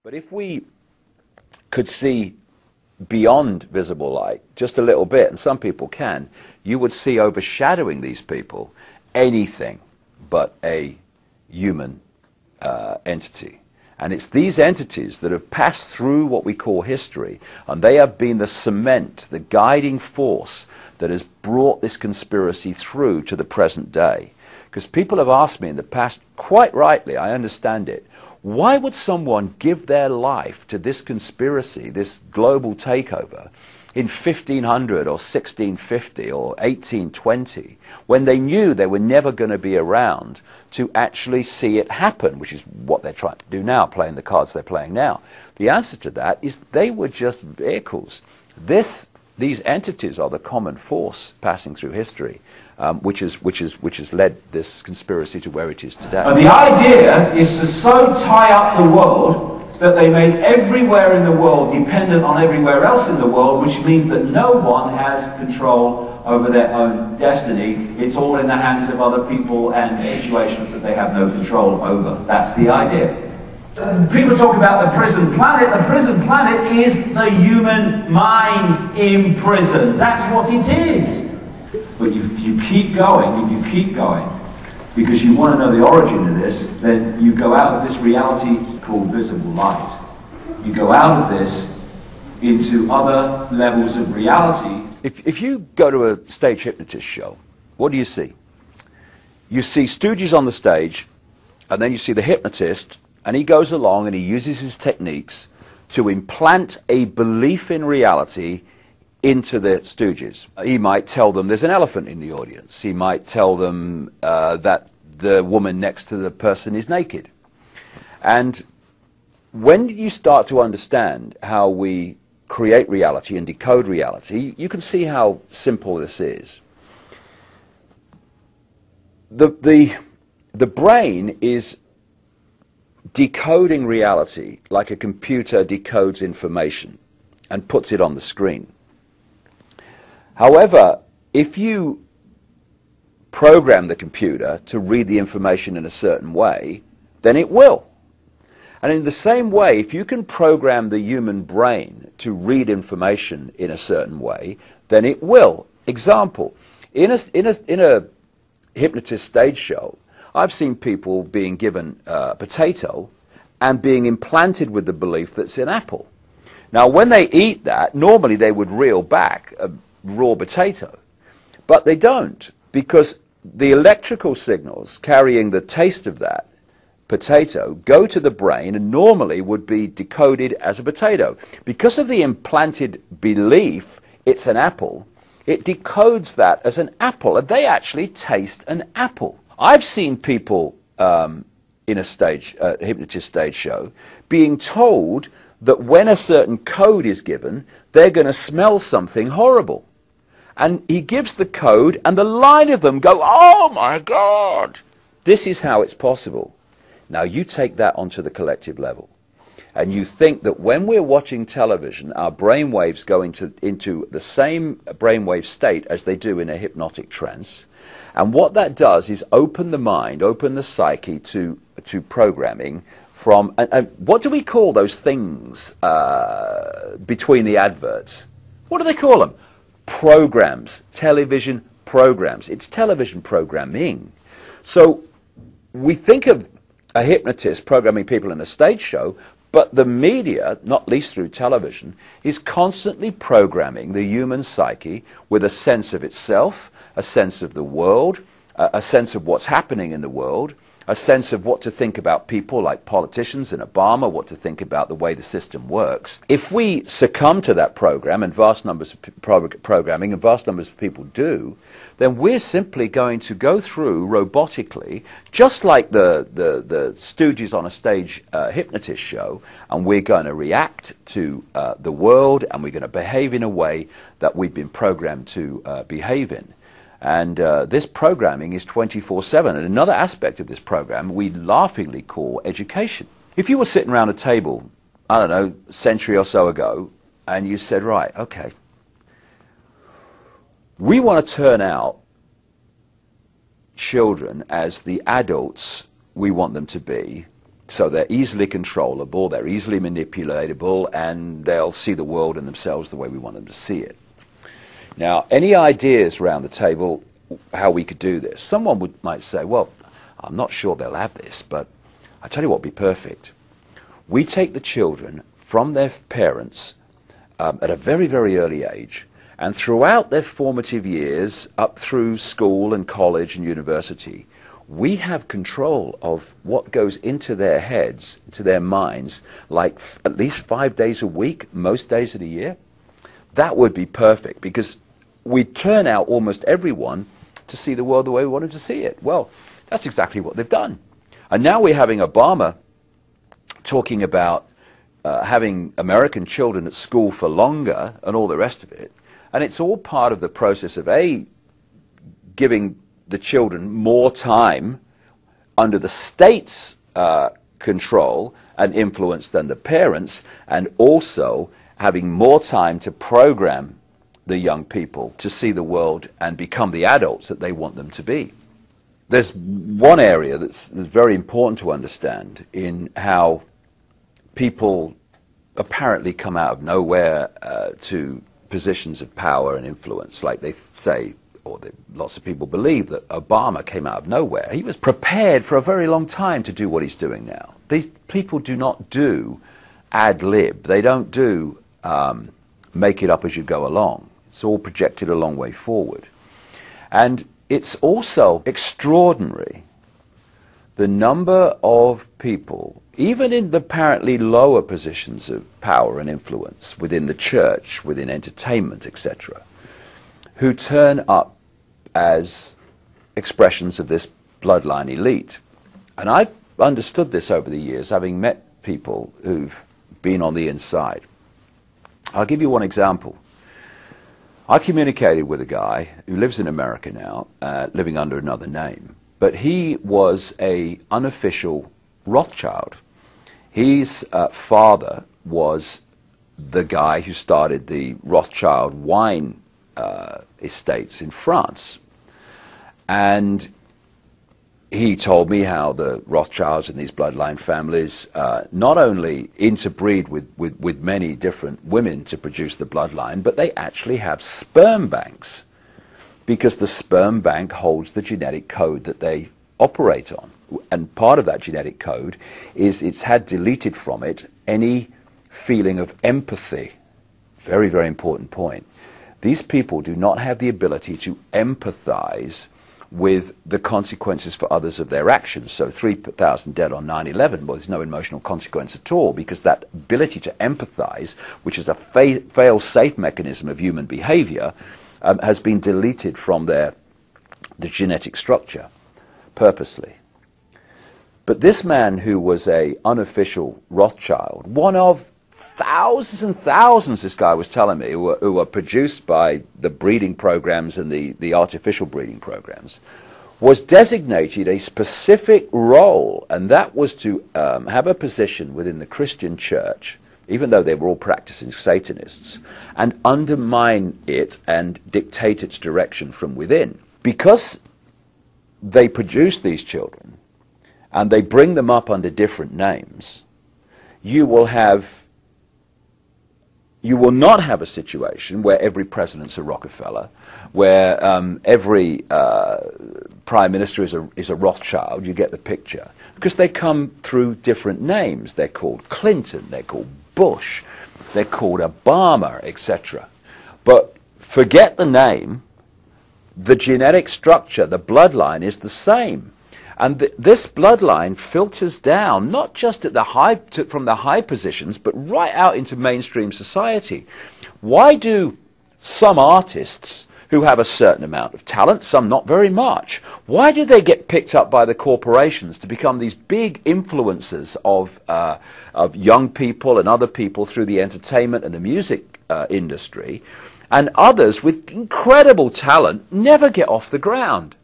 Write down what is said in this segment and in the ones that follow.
But if we could see beyond visible light just a little bit, and some people can, you would see overshadowing these people anything but a human entity. And it's these entities that have passed through what we call history, and they have been the cement, the guiding force that has brought this conspiracy through to the present day. Because people have asked me in the past, quite rightly, I understand it, why would someone give their life to this conspiracy, this global takeover, in 1500 or 1650 or 1820, when they knew they were never going to be around to actually see it happen, which is what they're trying to do now, playing the cards they're playing now? The answer to that is they were just vehicles. These entities are the common force passing through history, which has led this conspiracy to where it is today. And the idea is to so tie up the world that they make everywhere in the world dependent on everywhere else in the world, which means that no one has control over their own destiny. It's all in the hands of other people and situations that they have no control over. That's the idea. People talk about the prison planet. The prison planet is the human mind imprisoned. That's what it is. But if you keep going, and you keep going, because you want to know the origin of this, then you go out of this reality called visible light. You go out of this into other levels of reality. If you go to a stage hypnotist show, what do you see? You see stooges on the stage, and then you see the hypnotist, and he goes along and he uses his techniques to implant a belief in reality into the stooges. He might tell them there's an elephant in the audience. He might tell them that the woman next to the person is naked. And when you start to understand how we create reality and decode reality, you can see how simple this is. The brain is decoding reality like a computer decodes information and puts it on the screen. However, if you program the computer to read the information in a certain way, then it will. And in the same way, if you can program the human brain to read information in a certain way, then it will. Example, in a hypnotist stage show, I've seen people being given a potato and being implanted with the belief that it's an apple. Now, when they eat that, normally they would reel back a raw potato, but they don't, because the electrical signals carrying the taste of that potato go to the brain and normally would be decoded as a potato. Because of the implanted belief it's an apple, it decodes that as an apple, and they actually taste an apple. I've seen people in a hypnotist stage show being told that when a certain code is given, they're going to smell something horrible. And he gives the code, and the line of them go, "Oh my God!" This is how it's possible. Now you take that onto the collective level, and you think that when we're watching television, our brain waves go into the same brainwave state as they do in a hypnotic trance. And what that does is open the mind, open the psyche to programming from, and what do we call those things between the adverts? What do they call them? Programs, television programs. It's television programming. So we think of a hypnotist programming people in a stage show, but the media, not least through television, is constantly programming the human psyche with a sense of itself, a sense of the world, a sense of what's happening in the world, a sense of what to think about people like politicians and Obama, what to think about the way the system works. If we succumb to that program, and vast numbers of programming, and vast numbers of people do, then we're simply going to go through robotically, just like the stooges on a stage hypnotist show, and we're going to react to the world, and we're going to behave in a way that we've been programmed to behave in. And this programming is 24/7. And another aspect of this program we laughingly call education. If you were sitting around a table, I don't know, a century or so ago, and you said, right, okay, we want to turn out children as the adults we want them to be, So they're easily controllable, they're easily manipulatable, and they'll see the world and themselves the way we want them to see it. Now, any ideas around the table how we could do this? Someone might say, well, I'm not sure they'll have this, but I tell you what would be perfect. We take the children from their parents at a very, very early age, and throughout their formative years, up through school and college and university, we have control of what goes into their heads, into their minds, like at least 5 days a week, most days of the year. That would be perfect, because we turn out almost everyone to see the world the way we want them to see it. Well, that's exactly what they've done. And now we're having Obama talking about having American children at school for longer and all the rest of it. And it's all part of the process of, A, giving the children more time under the state's control and influence than the parents, and also having more time to program the young people to see the world and become the adults that they want them to be. There's one area that's very important to understand in how people apparently come out of nowhere to positions of power and influence, like they say, or lots of people believe, that Obama came out of nowhere. He was prepared for a very long time to do what he's doing now. These people do not do ad lib. They don't do make it up as you go along. It's all projected a long way forward. And it's also extraordinary the number of people, even in the apparently lower positions of power and influence within the church, within entertainment, etc., who turn up as expressions of this bloodline elite. And I've understood this over the years, having met people who've been on the inside. I'll give you one example. I communicated with a guy who lives in America now, living under another name, but he was an unofficial Rothschild. His father was the guy who started the Rothschild wine estates in France. And he told me how the Rothschilds and these bloodline families not only interbreed with many different women to produce the bloodline, but they actually have sperm banks, because the sperm bank holds the genetic code that they operate on. And part of that genetic code is it's had deleted from it any feeling of empathy. Very, very important point. These people do not have the ability to empathize with the consequences for others of their actions. So 3,000 dead on 9/11, well, there's no emotional consequence at all, because that ability to empathize, which is a fail-safe mechanism of human behavior, has been deleted from the genetic structure, purposely. But this man, who was an unofficial Rothschild, one of thousands and thousands, this guy was telling me, who were produced by the breeding programs and the artificial breeding programs, was designated a specific role, and that was to have a position within the Christian church, even though they were all practicing Satanists, and undermine it and dictate its direction from within. Because they produce these children, and they bring them up under different names, you will not have a situation where every president's a Rockefeller, where every prime minister is a Rothschild. You get the picture. Because they come through different names. They're called Clinton, they're called Bush, they're called Obama, etc. But forget the name, the genetic structure, the bloodline is the same. And this bloodline filters down, not just at from the high positions, but right out into mainstream society. Why do some artists who have a certain amount of talent, some not very much, why do they get picked up by the corporations to become these big influencers of young people and other people through the entertainment and the music industry, and others with incredible talent never get off the ground?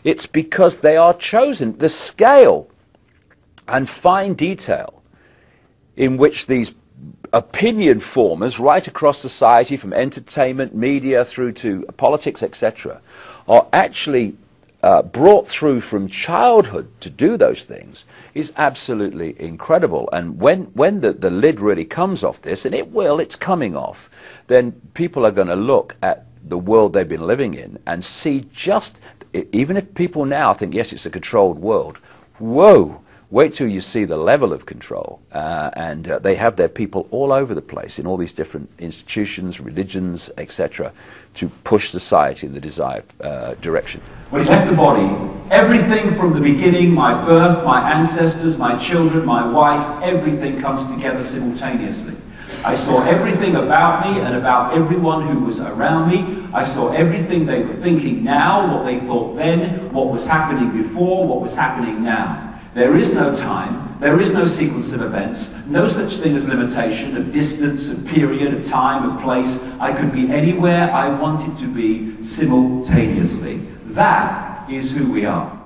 It's because they are chosen. The scale and fine detail in which these opinion formers right across society, from entertainment, media, through to politics, etc., are actually brought through from childhood to do those things is absolutely incredible. And when the lid really comes off this, and it's coming off, then people are going to look at the world they've been living in and see just, even if people now think, yes, it's a controlled world, whoa, wait till you see the level of control. And they have their people all over the place in all these different institutions, religions, etc., to push society in the desired direction. When he left the body, everything from the beginning, my birth, my ancestors, my children, my wife, everything comes together simultaneously. I saw everything about me and about everyone who was around me. I saw everything they were thinking now, what they thought then, what was happening before, what was happening now. There is no time, there is no sequence of events, no such thing as limitation of distance, of period, of time, of place. I could be anywhere I wanted to be simultaneously. That is who we are.